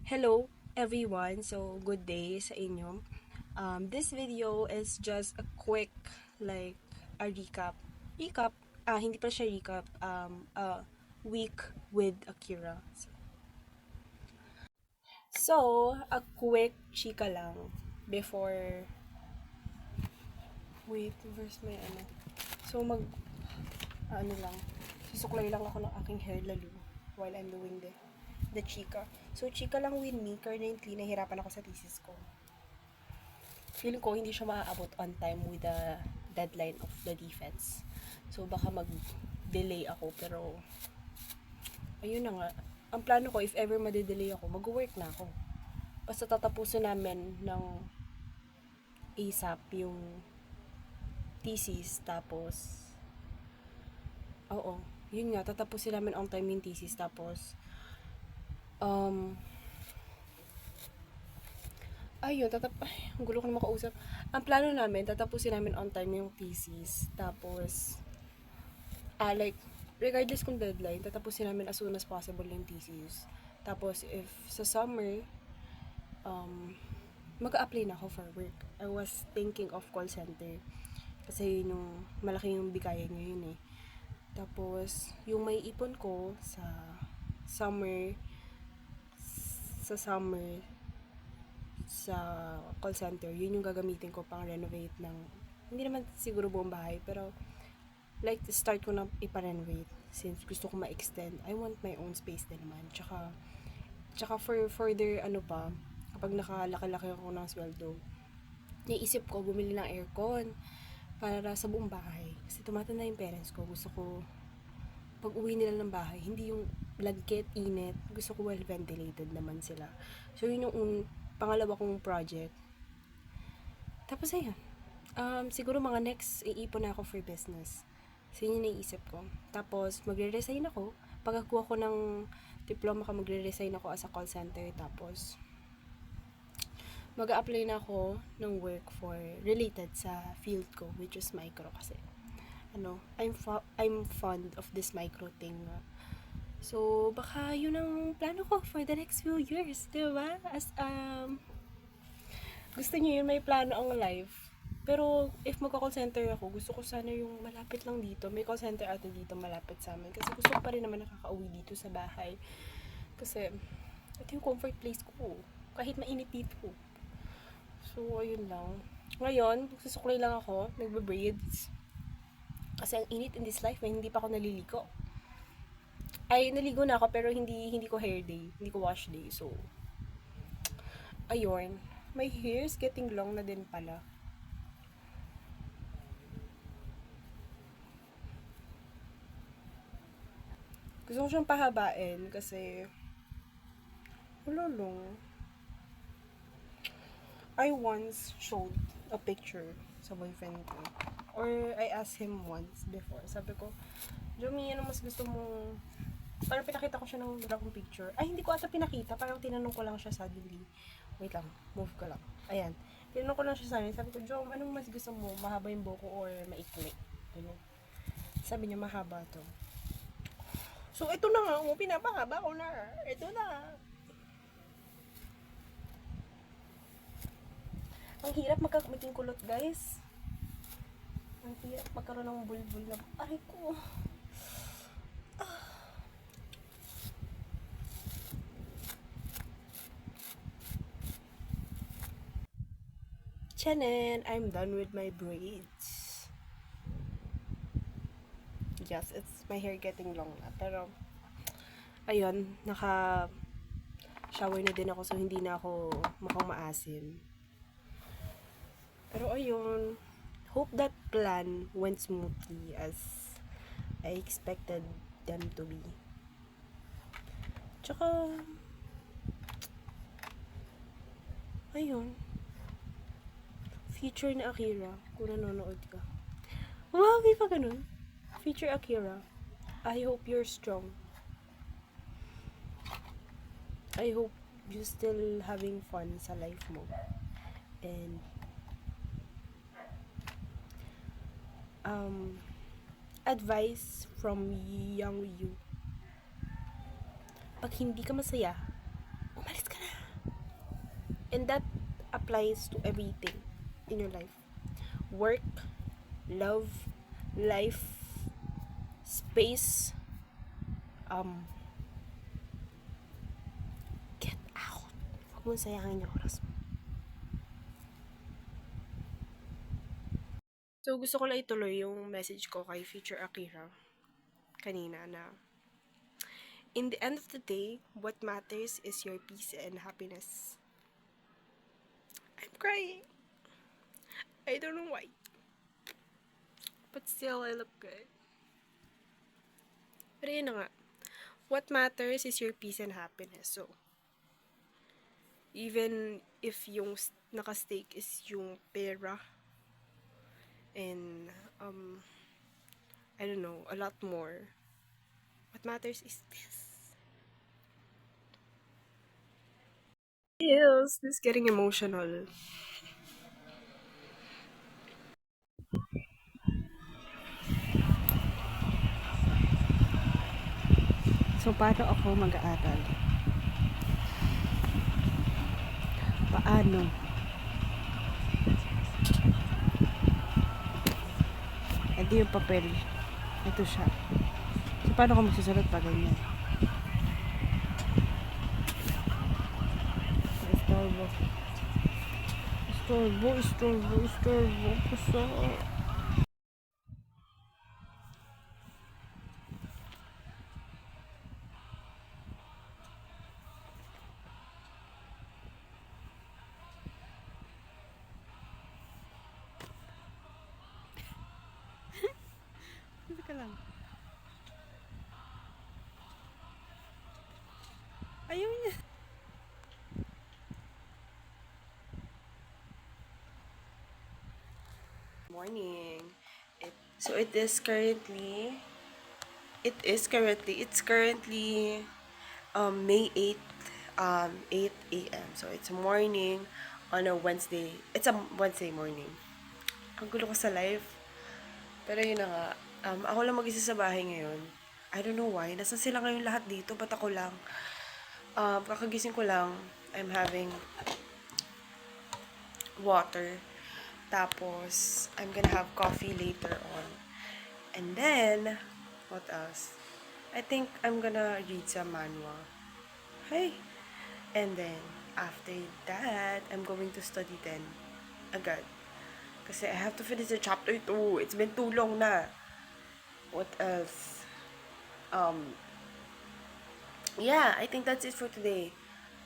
Hello everyone, so good day sa inyo. This video is just a quick like a hindi pa siya recap, a week with Akira. So, a quick chika lang before, wait, where's my ano? So ano lang, susuklay lang ako ng aking hair lalo while I'm doing the chika. So, chika lang with me. Currently, nahirapan ako sa thesis ko. Feeling ko hindi siya maaabot on time with the deadline of the defense. So, baka mag-delay ako. Pero, ayun na nga. Ang plano ko, if ever madedelay ako, mag-work na ako. Basta tatapusin namin ng ASAP yung thesis. Tapos, oo, yun nga, tatapusin namin on time yung thesis. Tapos, ayun, ang gulo ko na makausap. Ang plano namin, tatapusin namin on time yung thesis. Tapos, like, regardless kung deadline, tatapusin namin as soon as possible yung thesis. Tapos, if sa summer, mag-a-apply na ako for work. I was thinking of call center. Kasi yun yung, malaki yung bigayan ngayon eh. Tapos, yung may ipon ko summer, sa sa call center, yun yung gagamitin ko pang renovate ng, hindi naman siguro buong bahay, pero like start ko na ipa-renovate since gusto ko ma-extend. I want my own space din naman. Tsaka for further ano pa, kapag nakalaki-laki ako ng sweldo, naisip ko bumili ng aircon para sa buong bahay. Kasi tumatanda yung parents ko. Gusto ko pag uwi nila ng bahay, hindi yung lagkit, init. Gusto ko well ventilated naman sila. So yun yung pangalawa kong project. Tapos ayun. Siguro mga next, iipon na ako for business. So yun yung naisip ko. Tapos magre-resign ako. Pagkakuha ko ng diploma ka, magre-resign ako as a call center. Tapos mag-a-apply na ako ng work for related sa field ko, which is micro kasi. I'm fond of this micro thing. So, baka yun ang plano ko for the next few years, diba? Gusto niyo yun, may plano ang life. Pero, if magka-call center ako, gusto ko sana yung malapit lang dito. May call center ata dito malapit sa amin. Kasi gusto ko pa rin naman nakaka-uwi dito sa bahay. Kasi, ito yung comfort place ko. Kahit mainit dito. So, ayun lang. Ngayon, susuklay lang ako, nagbe-braids. Kasi ang init in this life, hindi pa ako naliligo. Ay, naligo na ako pero hindi ko hair day, hindi ko wash day. So, ayun. My hair is getting long na din pala. Gusto ko siyang pahabain kasi wala lang. I once showed a picture sa boyfriend ko. Or I asked him once before. Sabi ko, Jomi, ano mas gusto mo? Parang pinakita ko siya ng akong picture. Ay, hindi ko ata pinakita. Parang tinanong ko lang siya suddenly. Wait lang, move ko lang. Ayan. Tinanong ko lang siya suddenly. Sabi ko, Jom, anong mas gusto mo? Mahaba yung buko or maikli? Ganyan. Sabi niya, mahaba to. So, ito na nga. Pinapahaba ko na. Ito na. Ang hirap maging kulot, guys. Ang hirap magkaroon ng bulbul na. Aray ko. Chanen, I'm done with my braids. Yes, it's my hair getting long na. Pero, ayun, shower na din ako so hindi na ako mukhang maasim. Pero ayun, hope that plan went smoothly as I expected them to be. Tsaka, ayun, feature ni Akira, kung nanonood ka. Wow, may pa ganun. Feature Akira, I hope you're strong. I hope you still having fun sa life mo. And advice from young you. Pag hindi ka masaya, umalis ka na. And that applies to everything in your life. Work, love, life, space, um, get out. Huwag mong sayangin yung oras mo. So, gusto ko lang ituloy yung message ko kay Future Akira kanina na in the end of the day, what matters is your peace and happiness. I'm crying. I don't know why. But still, I look good. Pero yun na nga. What matters is your peace and happiness. So, even if yung naka-stake is yung pera and, I don't know, a lot more, what matters is this. Feels this getting emotional. So, paano ako mag-aaral? Paano? Ito yung papel. Ito siya. So, paano ko magsusulat pa ganyan? Istorbo. Istorbo, istorbo, istorbo. Puso. Teka lang. Ayaw niya. Morning. It's currently May 8th, 8 a.m. So it's morning on a Wednesday. It's a Wednesday morning. Ang gulo ko sa life. Pero yun na nga, ako lang mag-isa sa bahay ngayon. I don't know why. Nasaan sila ngayon lahat dito? Ba't ako lang? Kakagising ko lang. I'm having water. Tapos, I'm gonna have coffee later on. And then, what else? I think I'm gonna read some manhwa. Hey! And then, after that, I'm going to study then. Agad. Kasi I have to finish the chapter 2. It's been too long na. What else? Yeah, I think that's it for today.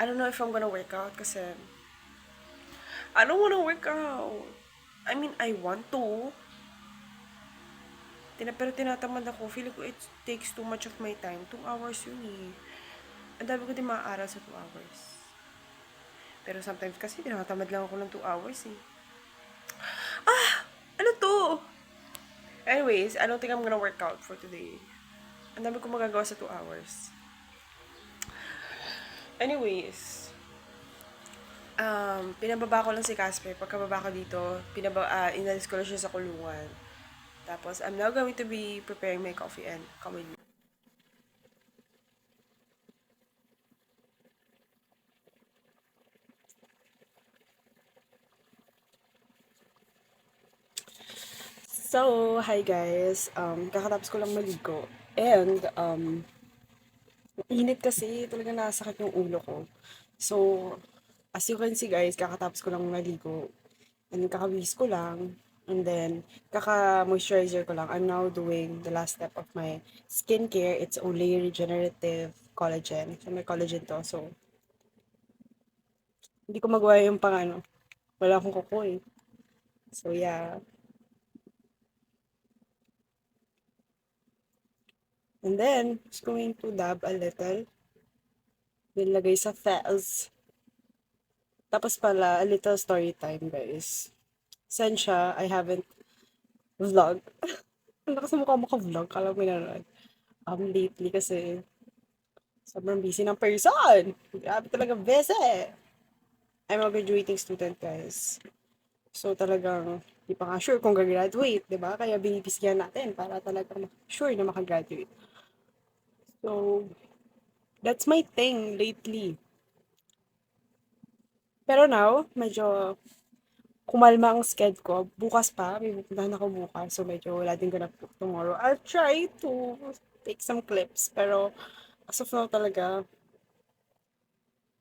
I don't know if I'm gonna work out kasi I don't wanna work out. I mean, I want to. Pero tinatamad ako. Feeling ko it takes too much of my time. 2 hours yun eh. Ang dami ko din maaaral sa 2 hours. Pero sometimes kasi tinatamad lang ako ng 2 hours eh. Ano to? Anyways, I don't think I'm gonna work out for today. Ang dami ko magagawa sa 2 hours. Anyways, pinababa ko lang si Casper. Pagkababa ko dito, inalis ko lang siya sa kulungan. Tapos, I'm now going to be preparing my coffee and come with me. So, hi guys. Kakatapos ko lang maligo. And, init kasi talaga nasakit yung ulo ko. So, as you can see guys, kakatapos ko lang maligo. And kakabihis ko lang. And then, kaka-moisturizer ko lang. I'm now doing the last step of my skincare. It's only regenerative collagen. So, may collagen to. So, hindi ko magawa yung pang ano. Wala akong kuko eh. So, yeah. And then, just going to dab a little. Nilagay sa face. Tapos pala, a little story time, guys. Saan siya, I haven't vlog. Ang lakas na mukha mo ka-vlog, kala mo nanonood. Lately kasi, sobrang busy ng person. Grabe talaga busy. I'm a graduating student, guys. So, talagang, di pa nga sure kung gagraduate, di ba? Kaya binipisyan natin para talagang sure na makagraduate. So, that's my thing lately. Pero now, medyo kumalma ang sked ko. Bukas pa, may pupuntahan ako bukas. So, medyo wala din ganap tomorrow. I'll try to take some clips. Pero, as of now talaga,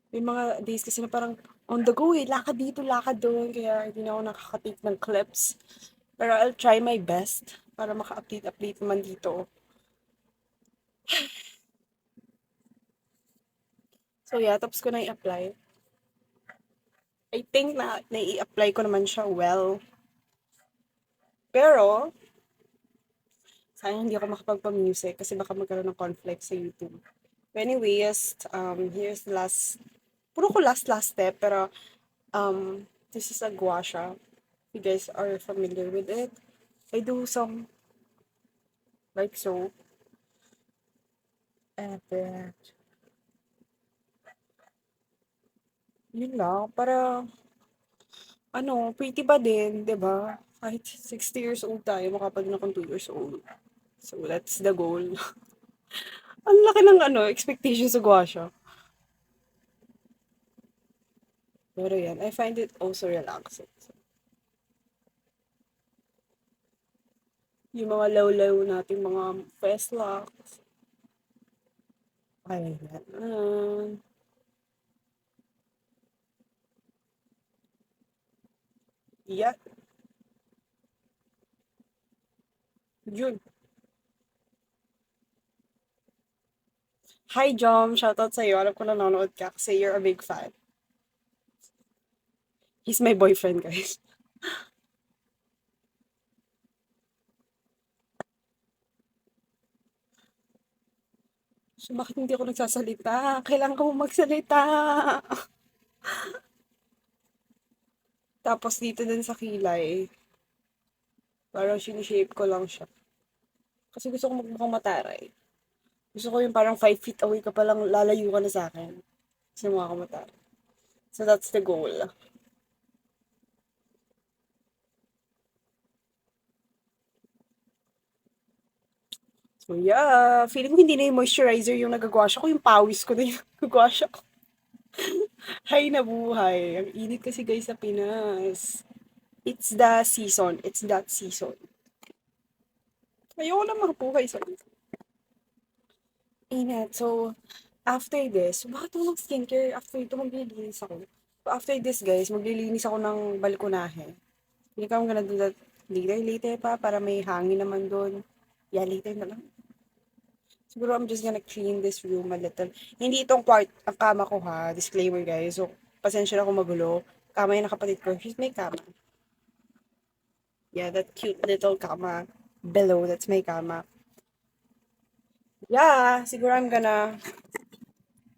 may mga days kasi na parang on the go eh. Lakad dito, lakad doon. Kaya hindi na ako nakaka-take ng clips. Pero I'll try my best para maka-update naman dito. So yeah, tapos ko na i-apply. I think na nai-apply ko naman siya well. Pero, sayang hindi ako makapagpa-music kasi baka magkaroon ng conflict sa YouTube. But anyways, here's the last, puro ko last step, pero this is a gua sha. You guys are familiar with it. I do some, like so, and then, yun lang, para, pretty ba din, di ba? Kahit 60 years old tayo, makapag na akong 2 years old. So, that's the goal. Ang laki ng expectation sa gua sha. Pero yan, I find it also relaxing. So, yung mga low-low nating mga festlocks. Ay, yeah, yun. Hi, Jom. Shoutout sa'yo. Alam ko nanonood ka kasi you're a big fan. He's my boyfriend, guys. So, bakit hindi ako nagsasalita? Kailangan ko magsalita. Tapos dito din sa kilay, parang sinishape ko lang siya. Kasi gusto ko magmukhang mataray. Gusto ko yung parang 5 feet away ka palang lalayo ka na sa akin. Kasi mukha ka mataray. So that's the goal. So yeah, feeling ko hindi na yung moisturizer yung nagagwasya ko, yung pawis ko na yung nagagwasya ko. Hay na buhay. Ang init kasi guys sa Pinas. It's the season. It's that season. Ayoko na mabuhay sa init. So, after this, bakit ako ng-skincare? After ito, maglilinis ako. So, after this, guys, maglilinis ako ng balkonahe. Hindi ka gonna do that later pa para may hangin naman doon. Yeah, later na lang. Siguro I'm just gonna clean this room a little. Hindi itong ang kama ko ha. Disclaimer guys. So, pasensya na kung magulo. Kama yung nakapatid ko. She's my kama. Yeah, that cute little kama below. That's my kama. Yeah, siguro I'm gonna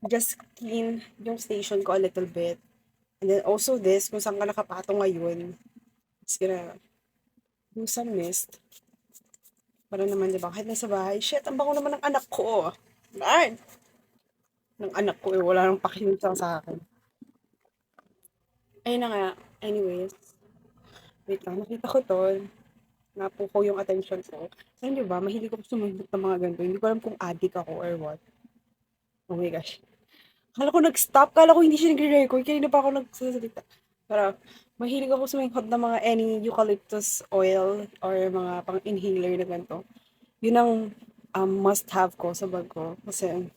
just clean yung station ko a little bit. And then also this, kung saan ka nakapatong ngayon. Just gonna do some mist. Para naman, di ba? Kahit nasa bahay, shit, ang bango naman ng anak ko. Man! Ng anak ko, eh, wala nang pakinig sa akin. Ayun na nga. Anyways, wait lang, nakita ko to. Napukaw yung attention ko. Ayun, di ba? Mahilig ako sumunod ng mga ganito. Hindi ko alam kung addict ako or what. Oh my gosh. Kala ko nag-stop. Kala ko hindi siya nagre-record. Kaya na pa ako nagsasalita. Pero, mahilig ako suminghot ng mga any eucalyptus oil or mga pang-inhaler na ganito. Yun ang must-have ko sa bag ko. Kasi,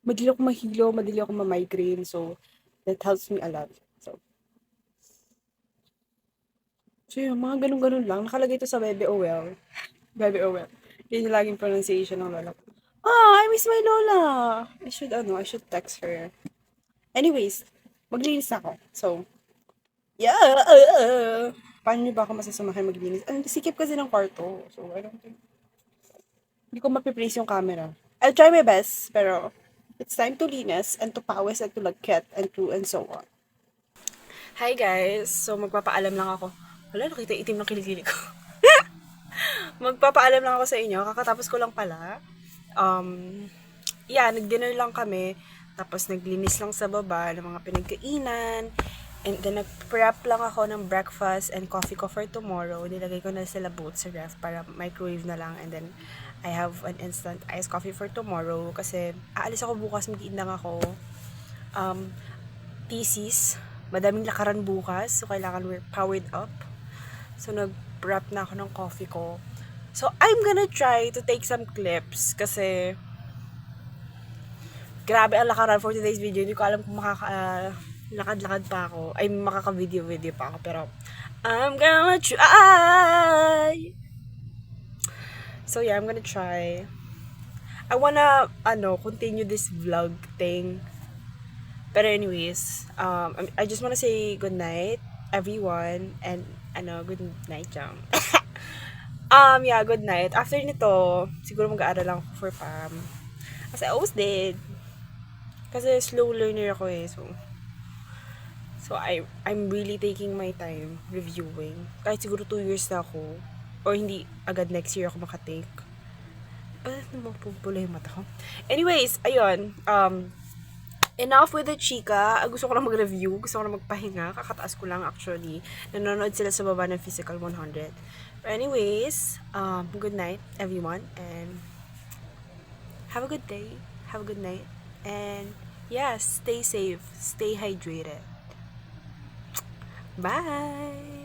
madali ako mahilo, madali ako ma-migraine. So, that helps me a lot. So, yun, mga ganun-ganun lang. Nakalagay ito sa Bebe Owel. Bebe Owel. Yun yung laging pronunciation ng lola ko. I miss my lola! I should text her. Anyways, maglinis ako. So, yeah! Paano niyo ba ako masasamahan maglinis? Ang sikip kasi ng kwarto. So, I don't think. Hindi ko mapiplace yung camera. I'll try my best, pero it's time to linis and to pawis and to lagkit and so on. Hi guys! So, magpapaalam lang ako. Wala, nakita itim ng kilikili ko. Magpapaalam lang ako sa inyo. Kakatapos ko lang pala. Yeah, nag-dinner lang kami. Tapos naglinis lang sa baba ng mga pinagkainan. And then nag-prep lang ako ng breakfast and coffee ko for tomorrow. Nilagay ko na sila both sa ref para microwave na lang. And then I have an instant iced coffee for tomorrow. Kasi aalis ako bukas, mag-iindang ako. Thesis. madaming lakaran bukas. So, kailangan we're powered up. So, nag-prep na ako ng coffee ko. So, I'm gonna try to take some clips kasi grabe ang lakaran for today's video. Hindi ko alam kung lakad-lakad pa ako. Ay, makaka-video pa ako. Pero, I'm gonna try! So, yeah, I'm gonna try. I wanna, continue this vlog thing. Pero anyways, I just wanna say good night, everyone. And, good night, jam. Yeah, good night. After nito, siguro mag-aaral lang ako for PAM. As I always did. Kasi slow learner ako eh, so I'm really taking my time reviewing. Kahit siguro 2 years na ako. Or hindi agad next year ako makatake. Bakit naman pupula yung mata ko? Anyways, ayun. Enough with the chika. Gusto ko lang mag-review. Gusto ko lang magpahinga. Kakataas ko lang actually. Nanonood sila sa baba ng Physical 100. But anyways, good night everyone. And have a good day. Have a good night. And yeah, stay safe. Stay hydrated. Bye!